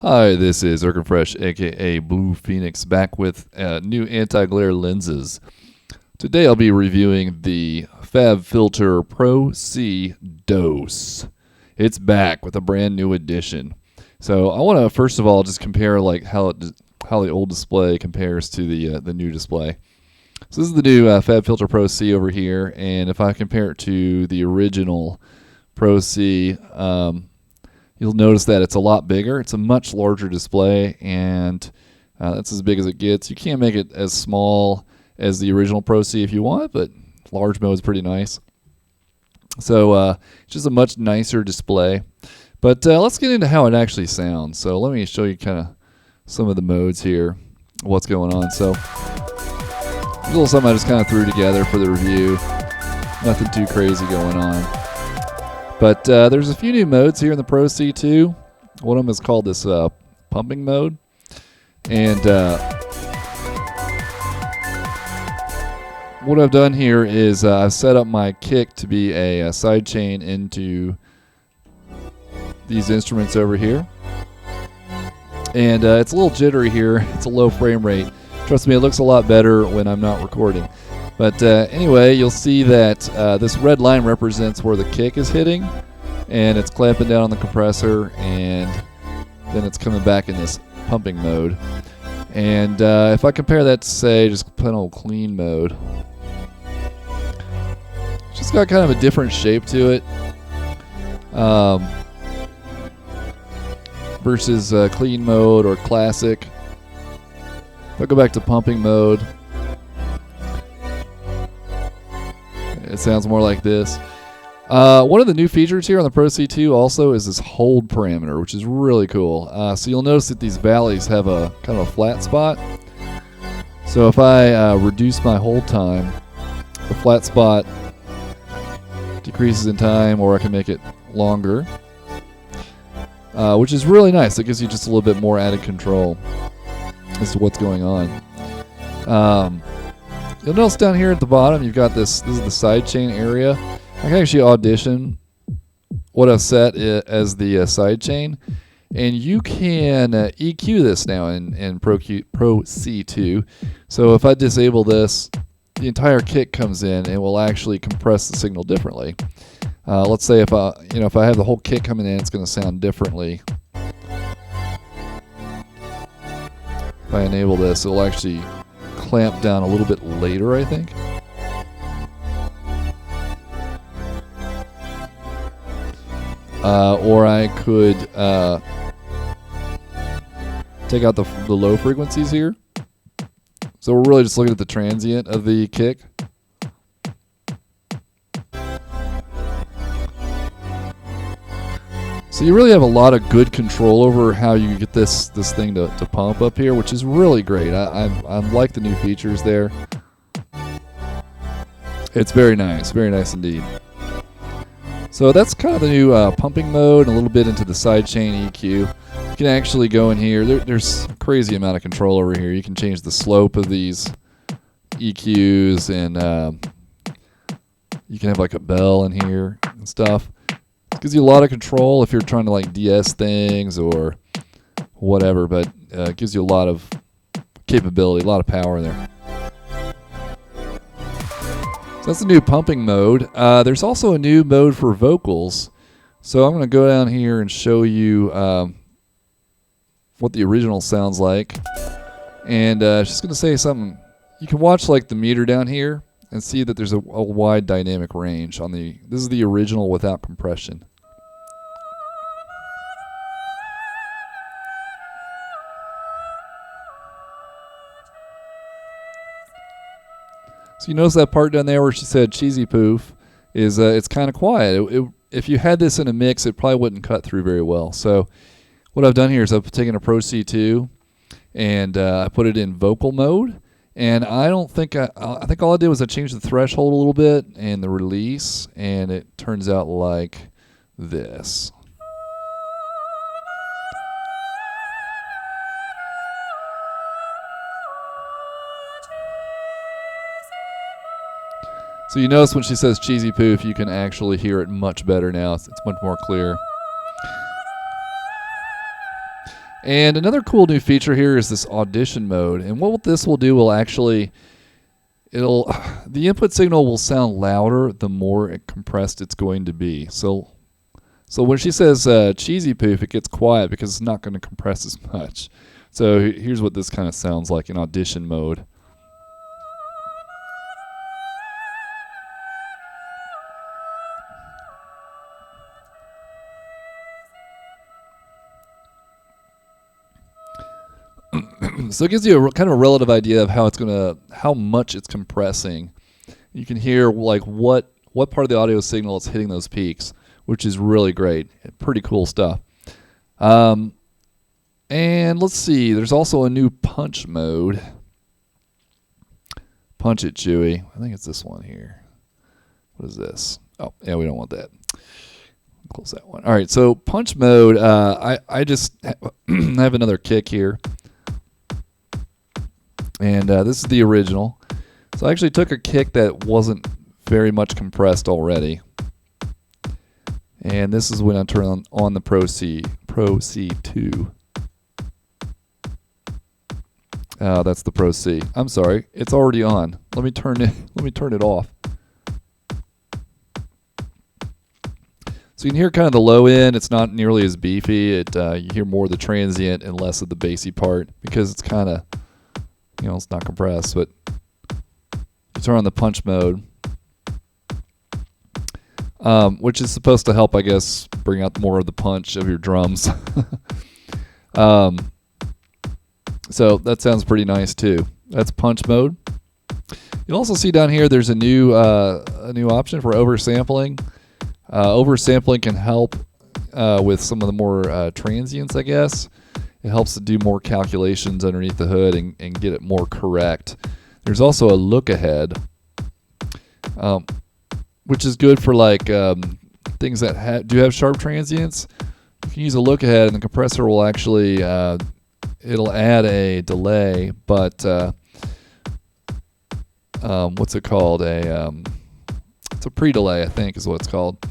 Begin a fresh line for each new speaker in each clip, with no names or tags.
Hi, this is Fresh, aka Blue Phoenix, back with new anti-glare lenses. Today I'll be reviewing the Fabfilter Pro C Dose. It's back with a brand new edition. So I want to first of all just compare like how the old display compares to the new display. So this is the new Fabfilter Pro C over here, and if I compare it to the original Pro C, you'll notice that it's a lot bigger. It's a much larger display, and that's as big as it gets. You can't make it as small as the original Pro C if you want, but large mode is pretty nice. So it's just a much nicer display. But let's get into how it actually sounds. So let me show you kind of some of the modes here, what's going on. So a little something I just kind of threw together for the review. Nothing too crazy going on. But there's a few new modes here in the Pro C2. One of them is called this pumping mode. And what I've done here is I've set up my kick to be a side chain into these instruments over here. And it's a little jittery here. It's a low frame rate. Trust me, it looks a lot better when I'm not recording. But anyway, you'll see that this red line represents where the kick is hitting, and it's clamping down on the compressor, and then it's coming back in this pumping mode. And if I compare that to, say, just plain old clean mode, it's just got kind of a different shape to it versus clean mode or classic. If I go back to pumping mode, it sounds more like this. One of the new features here on the Pro C2 also is this hold parameter, which is really cool. So you'll notice that these valleys have a kind of a flat spot. So if I reduce my hold time, the flat spot decreases in time, or I can make it longer, which is really nice. It gives you just a little bit more added control as to what's going on. You'll notice down here at the bottom, you've got this is the side chain area. I can actually audition what I've set as the side chain, and you can EQ this now in Pro C2. So if I disable this, the entire kick comes in and will actually compress the signal differently. Let's say if I have the whole kick coming in, it's going to sound differently. If I enable this, it'll actually clamp down a little bit later, I think. Or I could take out the low frequencies here. So we're really just looking at the transient of the kick. So you really have a lot of good control over how you get this thing to pump up here, which is really great. I like the new features there. It's very nice indeed. So that's kind of the new pumping mode, and a little bit into the sidechain EQ. You can actually go in here. There's a crazy amount of control over here. You can change the slope of these EQs, and you can have like a bell in here and stuff. It gives you a lot of control if you're trying to like DS things or whatever, but it gives you a lot of capability, a lot of power there. So that's the new pumping mode. There's also a new mode for vocals. So I'm going to go down here and show you what the original sounds like. And just going to say something. You can watch like the meter down here and see that there's a wide dynamic range on the. This is the original without compression. So you notice that part down there where she said cheesy poof is it's kind of quiet. If you had this in a mix, it probably wouldn't cut through very well. So what I've done here is I've taken a Pro C2 and I put it in vocal mode. And I think all I did was I changed the threshold a little bit and the release, and it turns out like this. So you notice when she says cheesy poof, you can actually hear it much better now. It's much more clear. And another cool new feature here is this audition mode. And what this will do will actually, the input signal will sound louder the more compressed it's going to be. So when she says cheesy poof, it gets quiet because it's not going to compress as much. So here's what this kind of sounds like in audition mode. So it gives you a kind of a relative idea of how much it's compressing. You can hear like what part of the audio signal is hitting those peaks, which is really great. Pretty cool stuff. And let's see, there's also a new punch mode. Punch it, Chewy. I think it's this one here. What is this? Oh, yeah, we don't want that. Close that one. All right, so punch mode, I just have another kick here. And this is the original. So I actually took a kick that wasn't very much compressed already. And this is when I turn on the Pro C2. That's the Pro C. I'm sorry, it's already on. Let me turn it off. So you can hear kind of the low end. It's not nearly as beefy. You hear more of the transient and less of the bassy part because it's kind of, it's not compressed. But you turn on the punch mode, which is supposed to help, I guess, bring out more of the punch of your drums. So that sounds pretty nice too. That's punch mode. You'll also see down here there's a new option for oversampling. Oversampling can help with some of the more transients, I guess. It helps to do more calculations underneath the hood and get it more correct. There's also a look ahead, which is good for like things that do have sharp transients. You can use a look ahead, and the compressor will actually it'll add a delay, but what's it called? It's a pre-delay, I think, is what it's called.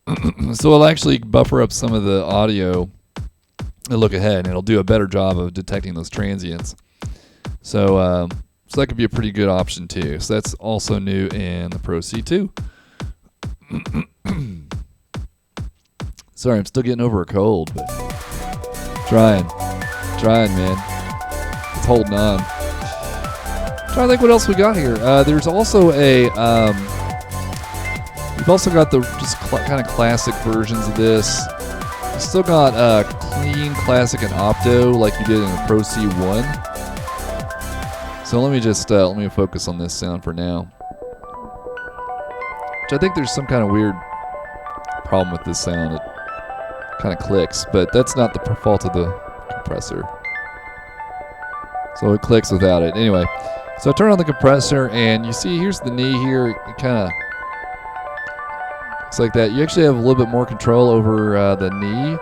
So it'll actually buffer up some of the audio and look ahead, and it'll do a better job of detecting those transients. So that could be a pretty good option too. So that's also new in the Pro C2. Sorry, I'm still getting over a cold, but trying, man. It's holding on. Trying to think what else we got here. There's also we've also got the just kind of classic versions of this. You still got clean, classic, and opto like you did in the Pro C1. So let me focus on this sound for now. Which I think there's some kind of weird problem with this sound. It kind of clicks, but that's not the fault of the compressor. So it clicks without it. Anyway, so I turn on the compressor, and you see here's the knee here. It kind of looks like that. You actually have a little bit more control over the knee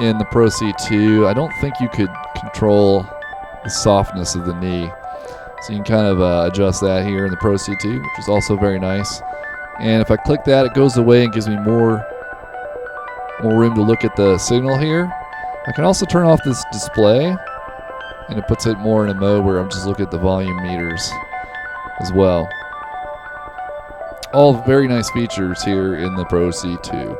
in the Pro C2. I don't think you could control the softness of the knee. So you can kind of adjust that here in the Pro C2, which is also very nice. And if I click that, it goes away and gives me more room to look at the signal here. I can also turn off this display, and it puts it more in a mode where I'm just looking at the volume meters as well. All very nice features here in the Pro C2.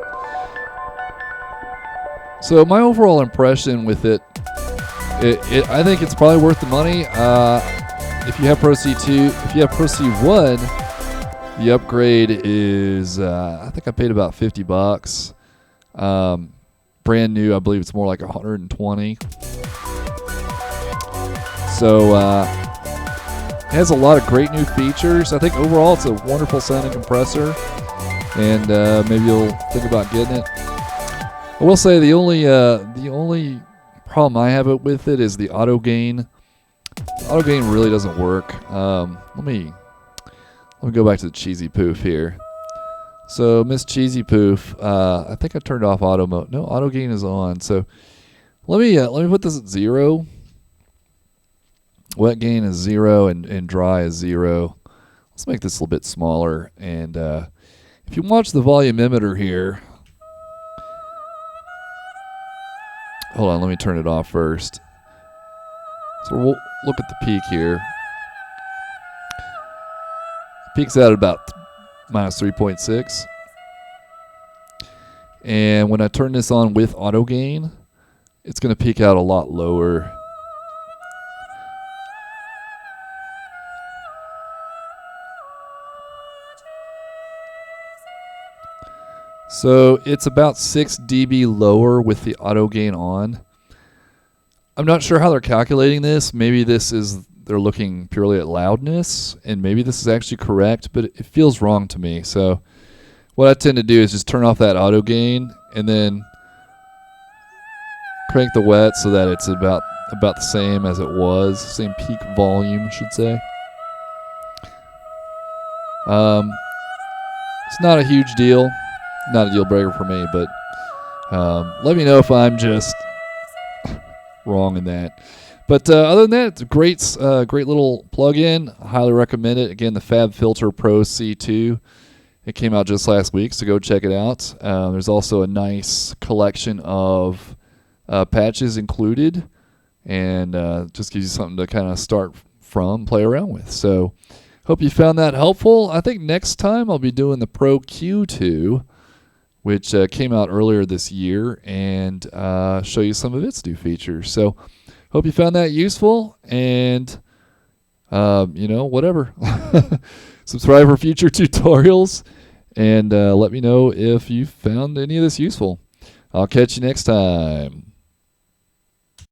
So my overall impression with it, I think it's probably worth the money. If you have Pro C2, if you have Pro C1, the upgrade is I think I paid about $50. Brand new, I believe it's more like 120. So it has a lot of great new features. I think overall it's a wonderful sounding compressor, and maybe you'll think about getting it. I will say the only problem I have with it is the auto gain. Auto gain really doesn't work. Let me go back to the cheesy poof here. So Miss Cheesy Poof, I think I turned off auto mode. No, auto gain is on. So let me put this at 0. Wet gain is 0 and dry is 0. Let's make this a little bit smaller. And if you watch the volume emitter here, hold on, let me turn it off first. So we'll look at the peak here. Peaks out at about minus 3.6. And when I turn this on with auto gain, it's going to peak out a lot lower. So it's about 6 dB lower with the auto gain on. I'm not sure how they're calculating this. Maybe they're looking purely at loudness, and maybe this is actually correct, but it feels wrong to me. So what I tend to do is just turn off that auto gain and then crank the wet so that it's about the same as it was, same peak volume, I should say. It's not a huge deal, not a deal breaker for me, but let me know if I'm just wrong in that. But other than that, it's a great little plug-in. I highly recommend it. Again, the Fabfilter Pro C2. It came out just last week, so go check it out. There's also a nice collection of patches included, and just gives you something to kind of start from, play around with. So hope you found that helpful. I think next time I'll be doing the Pro Q2, which came out earlier this year, and show you some of its new features. So hope you found that useful, and whatever. Subscribe for future tutorials, and let me know if you found any of this useful. I'll catch you next time.